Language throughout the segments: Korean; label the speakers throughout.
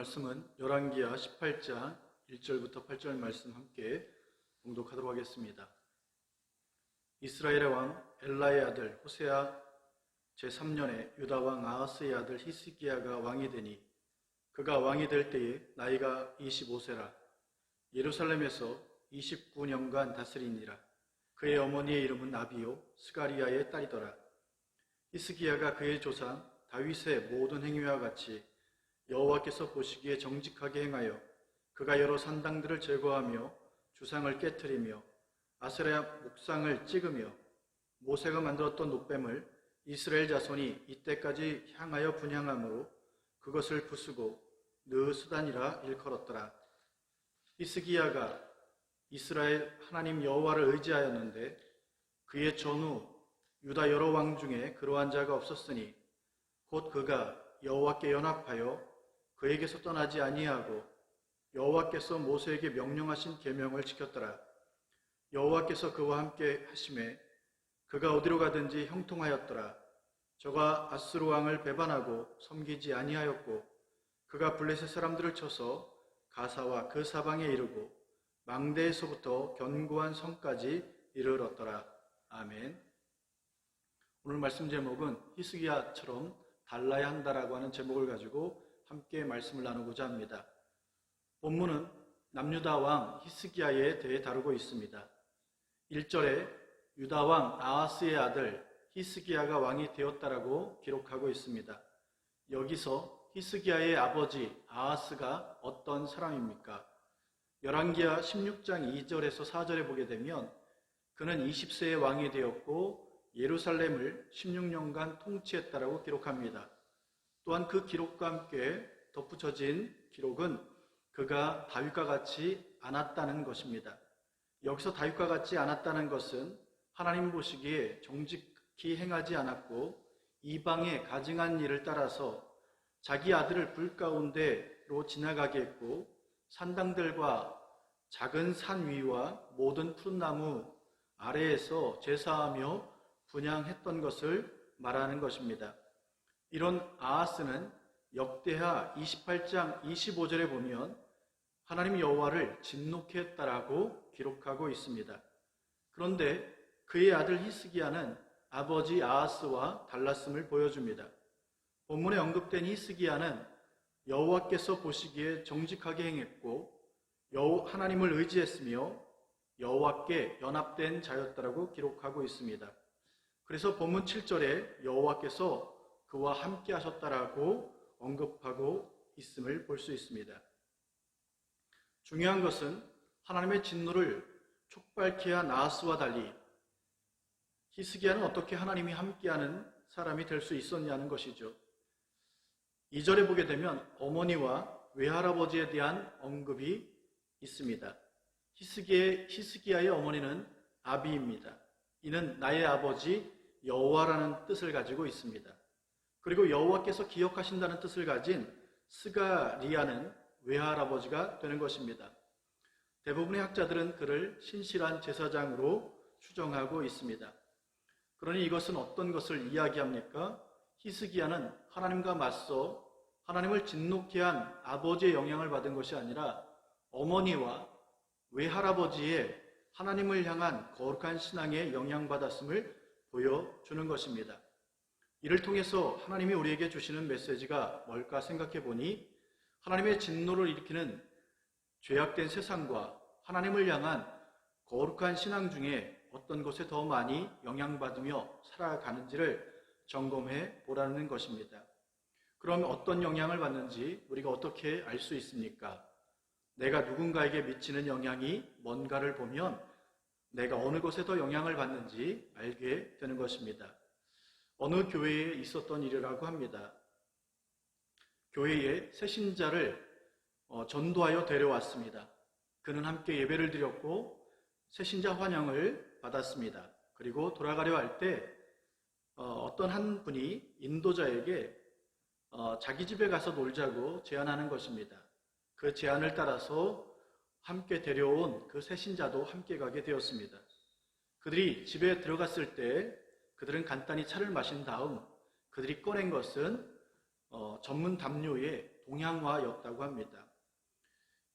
Speaker 1: 말씀은 열왕기하 18장 1절부터 8절 말씀 함께 봉독하도록 하겠습니다. 이스라엘의 왕 엘라의 아들 호세아 제3년에 유다 왕 아하스의 아들 히스기야가 왕이 되니 그가 왕이 될 때에 나이가 25세라. 예루살렘에서 29년간 다스리니라. 그의 어머니의 이름은 아비요 스가리야의 딸이더라. 히스기야가 그의 조상 다윗의 모든 행위와 같이 여호와께서 보시기에 정직하게 행하여 그가 여러 산당들을 제거하며 주상을 깨뜨리며 아세라 목상을 찍으며 모세가 만들었던 놋뱀을 이스라엘 자손이 이때까지 향하여 분향함으로 그것을 부수고 느스단이라 일컬었더라. 히스기야가 이스라엘 하나님 여호와를 의지하였는데 그의 전후 유다 여러 왕 중에 그러한 자가 없었으니 곧 그가 여호와께 연합하여 그에게서 떠나지 아니하고 여호와께서 모세에게 명령하신 계명을 지켰더라. 여호와께서 그와 함께 하심에 그가 어디로 가든지 형통하였더라. 저가 아스루 왕을 배반하고 섬기지 아니하였고 그가 블레셋 사람들을 쳐서 가사와 그 사방에 이르고 망대에서부터 견고한 성까지 이르렀더라. 아멘. 오늘 말씀 제목은 히스기야처럼 달라야 한다라고 하는 제목을 가지고 함께 말씀을 나누고자 합니다. 본문은 남유다 왕 히스기야에 대해 다루고 있습니다. 1절에 유다 왕 아하스의 아들 히스기야가 왕이 되었다라고 기록하고 있습니다. 여기서 히스기야의 아버지 아하스가 어떤 사람입니까? 열왕기하 16장 2절에서 4절에 보게 되면 그는 20세의 왕이 되었고 예루살렘을 16년간 통치했다라고 기록합니다. 또한 그 기록과 함께 덧붙여진 기록은 그가 다윗과 같이 않았다는 것입니다. 여기서 다윗과 같이 않았다는 것은 하나님 보시기에 정직히 행하지 않았고 이방에 가증한 일을 따라서 자기 아들을 불 가운데로 지나가게 했고 산당들과 작은 산 위와 모든 푸른 나무 아래에서 제사하며 분향했던 것을 말하는 것입니다. 이런 아하스는 역대하 28장 25절에 보면 하나님 여호와를 진노케 했다라고 기록하고 있습니다. 그런데 그의 아들 히스기야는 아버지 아하스와 달랐음을 보여줍니다. 본문에 언급된 히스기야는 여호와께서 보시기에 정직하게 행했고 하나님을 의지했으며 여호와께 연합된 자였다라고 기록하고 있습니다. 그래서 본문 7절에 여호와께서 그와 함께 하셨다라고 언급하고 있음을 볼 수 있습니다. 중요한 것은 하나님의 진노를 촉발케 한 아하스와 달리 히스기야는 어떻게 하나님이 함께하는 사람이 될 수 있었냐는 것이죠. 2절에 보게 되면 어머니와 외할아버지에 대한 언급이 있습니다. 히스기야의 어머니는 아비입니다. 이는 나의 아버지 여호와라는 뜻을 가지고 있습니다. 그리고 여호와께서 기억하신다는 뜻을 가진 스가리야는 외할아버지가 되는 것입니다. 대부분의 학자들은 그를 신실한 제사장으로 추정하고 있습니다. 그러니 이것은 어떤 것을 이야기합니까? 히스기야는 하나님과 맞서 하나님을 진노케 한 아버지의 영향을 받은 것이 아니라 어머니와 외할아버지의 하나님을 향한 거룩한 신앙에 영향받았음을 보여주는 것입니다. 이를 통해서 하나님이 우리에게 주시는 메시지가 뭘까 생각해 보니 하나님의 진노를 일으키는 죄악된 세상과 하나님을 향한 거룩한 신앙 중에 어떤 것에 더 많이 영향받으며 살아가는지를 점검해 보라는 것입니다. 그럼 어떤 영향을 받는지 우리가 어떻게 알 수 있습니까? 내가 누군가에게 미치는 영향이 뭔가를 보면 내가 어느 곳에 더 영향을 받는지 알게 되는 것입니다. 어느 교회에 있었던 일이라고 합니다. 교회에 새 신자를 전도하여 데려왔습니다. 그는 함께 예배를 드렸고 새 신자 환영을 받았습니다. 그리고 돌아가려 할 때 어떤 한 분이 인도자에게 자기 집에 가서 놀자고 제안하는 것입니다. 그 제안을 따라서 함께 데려온 그 새 신자도 함께 가게 되었습니다. 그들이 집에 들어갔을 때 그들은 간단히 차를 마신 다음 그들이 꺼낸 것은 전문 담요에 동향화였다고 합니다.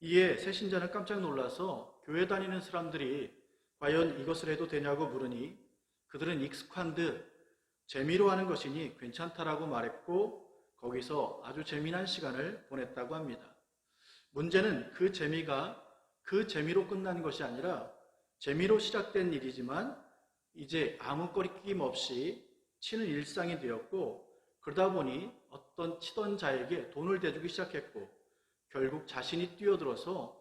Speaker 1: 이에 새신자는 깜짝 놀라서 교회 다니는 사람들이 과연 이것을 해도 되냐고 물으니 그들은 익숙한 듯 재미로 하는 것이니 괜찮다라고 말했고 거기서 아주 재미난 시간을 보냈다고 합니다. 문제는 그 재미가 그 재미로 끝난 것이 아니라 재미로 시작된 일이지만 이제 아무 거리낌 없이 치는 일상이 되었고 그러다 보니 어떤 치던 자에게 돈을 대주기 시작했고 결국 자신이 뛰어들어서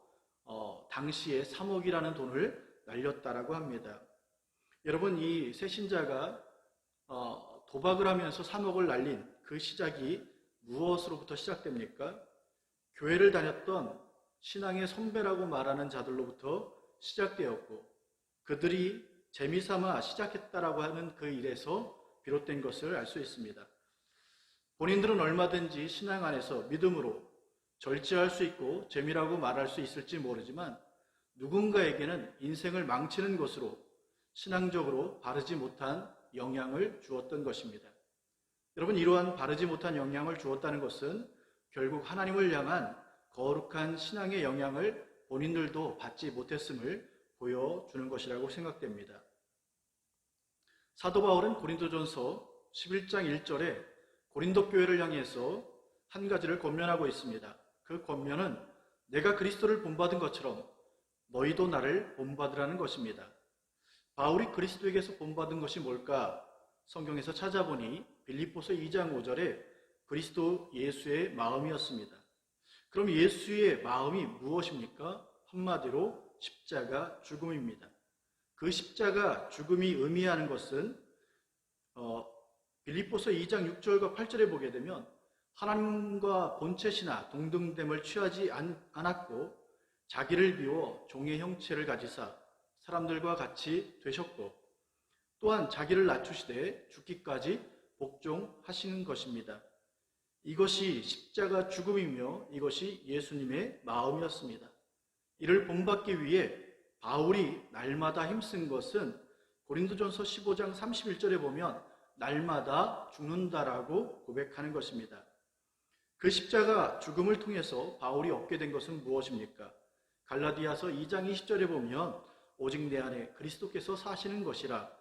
Speaker 1: 당시에 3억이라는 돈을 날렸다라고 합니다. 여러분, 이 새신자가 도박을 하면서 3억을 날린 그 시작이 무엇으로부터 시작됩니까? 교회를 다녔던 신앙의 선배라고 말하는 자들로부터 시작되었고 그들이 재미삼아 시작했다라고 하는 그 일에서 비롯된 것을 알 수 있습니다. 본인들은 얼마든지 신앙 안에서 믿음으로 절제할 수 있고 재미라고 말할 수 있을지 모르지만 누군가에게는 인생을 망치는 것으로 신앙적으로 바르지 못한 영향을 주었던 것입니다. 여러분, 이러한 바르지 못한 영향을 주었다는 것은 결국 하나님을 향한 거룩한 신앙의 영향을 본인들도 받지 못했음을 보여주는 것이라고 생각됩니다. 사도 바울은 고린도전서 11장 1절에 고린도 교회를 향해서 한 가지를 권면하고 있습니다. 그 권면은 내가 그리스도를 본받은 것처럼 너희도 나를 본받으라는 것입니다. 바울이 그리스도에게서 본받은 것이 뭘까? 성경에서 찾아보니 빌립보서 2장 5절에 그리스도 예수의 마음이었습니다. 그럼 예수의 마음이 무엇입니까? 한마디로 십자가 죽음입니다. 그 십자가 죽음이 의미하는 것은 빌립보서 2장 6절과 8절에 보게 되면 하나님과 본체시나 동등됨을 취하지 않았고 자기를 비워 종의 형체를 가지사 사람들과 같이 되셨고 또한 자기를 낮추시되 죽기까지 복종하시는 것입니다. 이것이 십자가 죽음이며 이것이 예수님의 마음이었습니다. 이를 본받기 위해 바울이 날마다 힘쓴 것은 고린도전서 15장 31절에 보면 날마다 죽는다라고 고백하는 것입니다. 그 십자가 죽음을 통해서 바울이 얻게 된 것은 무엇입니까? 갈라디아서 2장 20절에 보면 오직 내 안에 그리스도께서 사시는 것이라.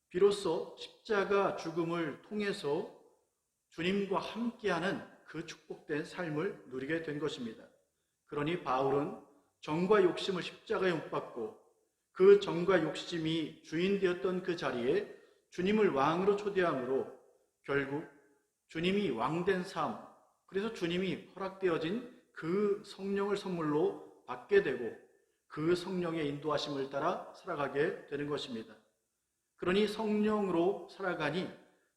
Speaker 1: 비로소 십자가 죽음을 통해서 주님과 함께하는 그 축복된 삶을 누리게 된 것입니다. 그러니 바울은 정과 욕심을 십자가에 못 박고 그 정과 욕심이 주인 되었던 그 자리에 주님을 왕으로 초대함으로 결국 주님이 왕된 삶, 그래서 주님이 허락되어진 그 성령을 선물로 받게 되고 그 성령의 인도하심을 따라 살아가게 되는 것입니다. 그러니 성령으로 살아가니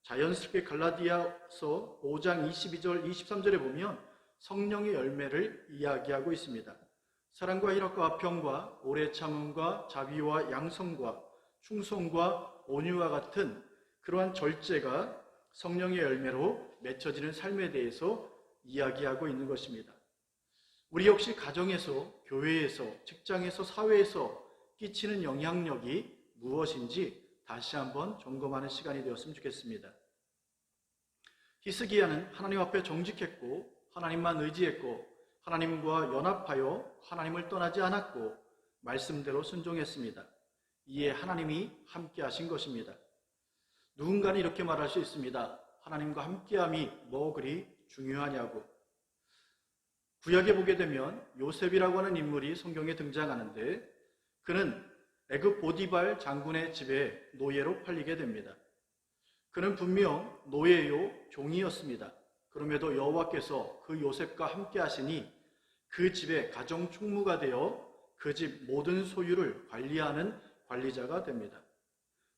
Speaker 1: 자연스럽게 갈라디아서 5장 22절 23절에 보면 성령의 열매를 이야기하고 있습니다. 사랑과 희락과 평과 오래 참음과 자비와 양성과 충성과 온유와 같은 그러한 절제가 성령의 열매로 맺혀지는 삶에 대해서 이야기하고 있는 것입니다. 우리 역시 가정에서, 교회에서, 직장에서, 사회에서 끼치는 영향력이 무엇인지 다시 한번 점검하는 시간이 되었으면 좋겠습니다. 히스기야는 하나님 앞에 정직했고 하나님만 의지했고 하나님과 연합하여 하나님을 떠나지 않았고 말씀대로 순종했습니다. 이에 하나님이 함께 하신 것입니다. 누군가는 이렇게 말할 수 있습니다. 하나님과 함께함이 뭐 그리 중요하냐고. 구약에 보게 되면 요셉이라고 하는 인물이 성경에 등장하는데 그는 애굽 보디발 장군의 집에 노예로 팔리게 됩니다. 그는 분명 노예요 종이었습니다. 그럼에도 여호와께서 그 요셉과 함께 하시니 그 집의 가정 총무가 되어 그 집 모든 소유를 관리하는 관리자가 됩니다.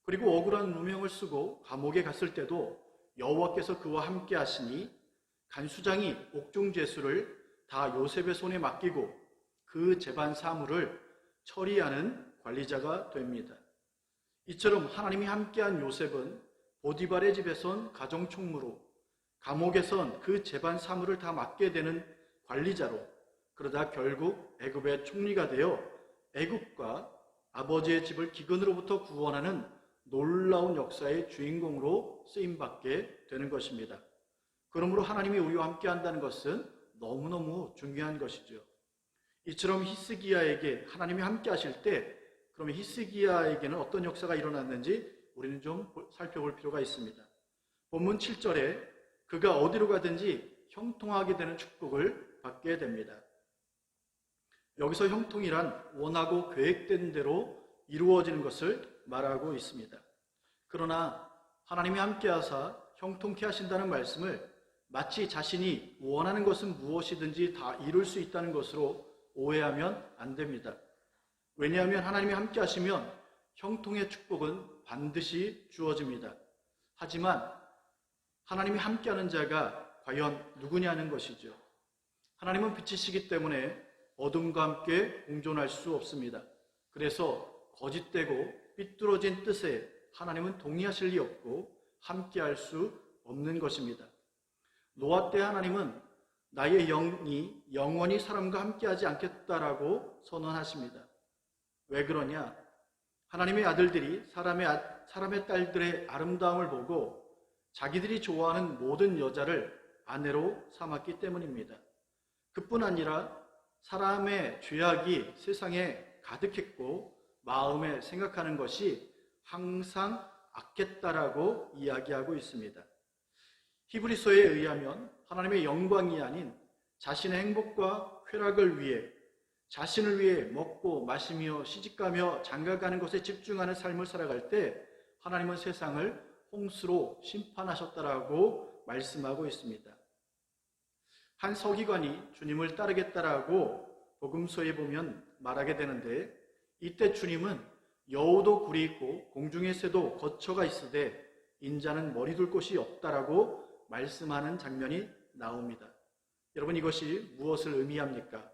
Speaker 1: 그리고 억울한 누명을 쓰고 감옥에 갔을 때도 여호와께서 그와 함께 하시니 간수장이 옥중죄수를 다 요셉의 손에 맡기고 그 재반 사물을 처리하는 관리자가 됩니다. 이처럼 하나님이 함께한 요셉은 보디발의 집에선 가정 총무로, 감옥에선 그 재반 사물을 다 맡게 되는 관리자로, 그러다 결국 애굽의 총리가 되어 애굽과 아버지의 집을 기근으로부터 구원하는 놀라운 역사의 주인공으로 쓰임받게 되는 것입니다. 그러므로 하나님이 우리와 함께 한다는 것은 너무너무 중요한 것이죠. 이처럼 히스기야에게 하나님이 함께 하실 때 그러면 히스기야에게는 어떤 역사가 일어났는지 우리는 좀 살펴볼 필요가 있습니다. 본문 7절에 그가 어디로 가든지 형통하게 되는 축복을 받게 됩니다. 여기서 형통이란 원하고 계획된 대로 이루어지는 것을 말하고 있습니다. 그러나 하나님이 함께 하사 형통케 하신다는 말씀을 마치 자신이 원하는 것은 무엇이든지 다 이룰 수 있다는 것으로 오해하면 안 됩니다. 왜냐하면 하나님이 함께 하시면 형통의 축복은 반드시 주어집니다. 하지만 하나님이 함께하는 자가 과연 누구냐는 것이죠. 하나님은 빛이시기 때문에 어둠과 함께 공존할 수 없습니다. 그래서 거짓되고 삐뚤어진 뜻에 하나님은 동의하실 리 없고 함께할 수 없는 것입니다. 노아 때 하나님은 나의 영이 영원히 사람과 함께하지 않겠다라고 선언하십니다. 왜 그러냐? 하나님의 아들들이 사람의 딸들의 아름다움을 보고 자기들이 좋아하는 모든 여자를 아내로 삼았기 때문입니다. 그뿐 아니라 사람의 죄악이 세상에 가득했고 마음에 생각하는 것이 항상 악했다라고 이야기하고 있습니다. 히브리서에 의하면 하나님의 영광이 아닌 자신의 행복과 쾌락을 위해 자신을 위해 먹고 마시며 시집가며 장가가는 것에 집중하는 삶을 살아갈 때 하나님은 세상을 홍수로 심판하셨다라고 말씀하고 있습니다. 한 서기관이 주님을 따르겠다라고 복음서에 보면 말하게 되는데 이때 주님은 여우도 굴이 있고 공중의 새도 거처가 있으되 인자는 머리 둘 곳이 없다라고 말씀하는 장면이 나옵니다. 여러분 이것이 무엇을 의미합니까?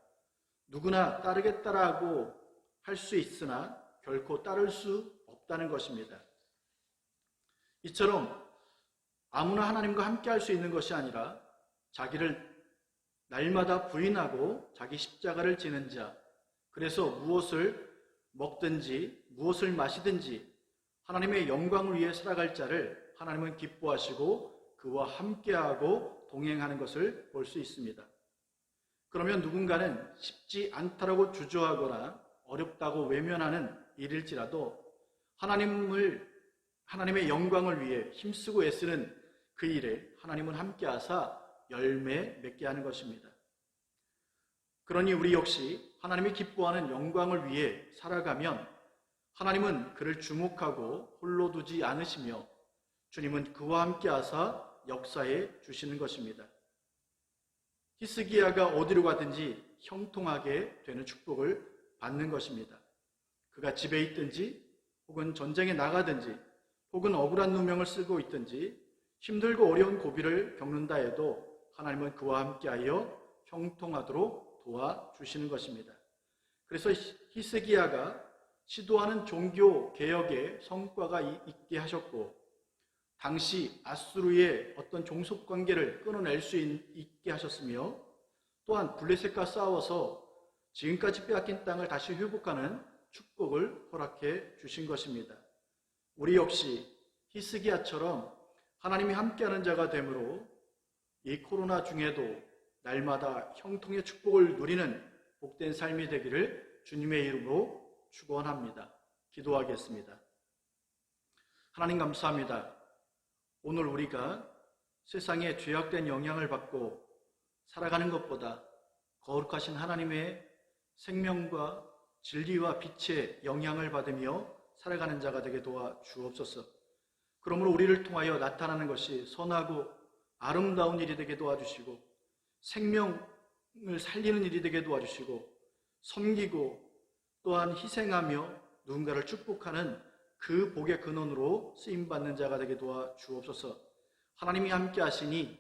Speaker 1: 누구나 따르겠다라고 할 수 있으나 결코 따를 수 없다는 것입니다. 이처럼 아무나 하나님과 함께 할 수 있는 것이 아니라 자기를 날마다 부인하고 자기 십자가를 지는 자, 그래서 무엇을 먹든지 무엇을 마시든지 하나님의 영광을 위해 살아갈 자를 하나님은 기뻐하시고 그와 함께하고 동행하는 것을 볼 수 있습니다. 그러면 누군가는 쉽지 않다라고 주저하거나 어렵다고 외면하는 일일지라도 하나님의 영광을 위해 힘쓰고 애쓰는 그 일에 하나님은 함께하사 열매 맺게 하는 것입니다. 그러니 우리 역시 하나님이 기뻐하는 영광을 위해 살아가면 하나님은 그를 주목하고 홀로 두지 않으시며 주님은 그와 함께하사 역사해 주시는 것입니다. 히스기야가 어디로 가든지 형통하게 되는 축복을 받는 것입니다. 그가 집에 있든지 혹은 전쟁에 나가든지 혹은 억울한 누명을 쓰고 있든지 힘들고 어려운 고비를 겪는다 해도 하나님은 그와 함께하여 형통하도록 도와주시는 것입니다. 그래서 히스기야가 시도하는 종교 개혁의 성과가 있게 하셨고 당시 아수르의 어떤 종속 관계를 끊어낼 수 있게 하셨으며 또한 블레셋과 싸워서 지금까지 빼앗긴 땅을 다시 회복하는 축복을 허락해 주신 것입니다. 우리 역시 히스기야처럼 하나님이 함께하는 자가 되므로 이 코로나 중에도 날마다 형통의 축복을 누리는 복된 삶이 되기를 주님의 이름으로 축원합니다. 기도하겠습니다. 하나님 감사합니다. 오늘 우리가 세상에 죄악된 영향을 받고 살아가는 것보다 거룩하신 하나님의 생명과 진리와 빛의 영향을 받으며 살아가는 자가 되게 도와 주옵소서. 그러므로 우리를 통하여 나타나는 것이 선하고 아름다운 일이 되게 도와주시고 생명을 살리는 일이 되게 도와주시고 섬기고 또한 희생하며 누군가를 축복하는 그 복의 근원으로 쓰임받는 자가 되게 도와 주옵소서. 하나님이 함께 하시니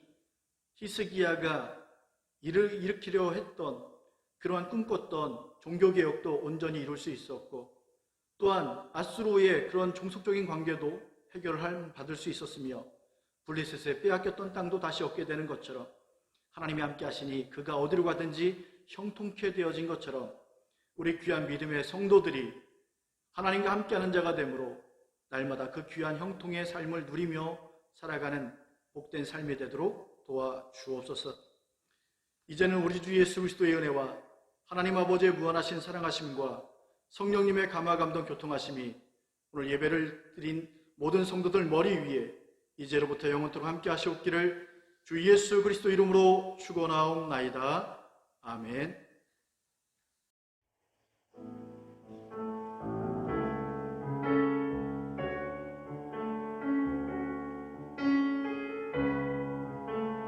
Speaker 1: 히스기야가 일으키려 했던 그러한 꿈꿨던 종교개혁도 온전히 이룰 수 있었고 또한 아수르의 그런 종속적인 관계도 받을 수 있었으며 블레셋에 빼앗겼던 땅도 다시 얻게 되는 것처럼 하나님이 함께 하시니 그가 어디로 가든지 형통케 되어진 것처럼 우리 귀한 믿음의 성도들이 하나님과 함께하는 자가 되므로 날마다 그 귀한 형통의 삶을 누리며 살아가는 복된 삶이 되도록 도와주옵소서. 이제는 우리 주 예수 그리스도의 은혜와 하나님 아버지의 무한하신 사랑하심과 성령님의 감화 감동 교통하심이 오늘 예배를 드린 모든 성도들 머리 위에 이제로부터 영원토록 함께 하시옵기를 주 예수 그리스도 이름으로 축원하옵나이다. 아멘.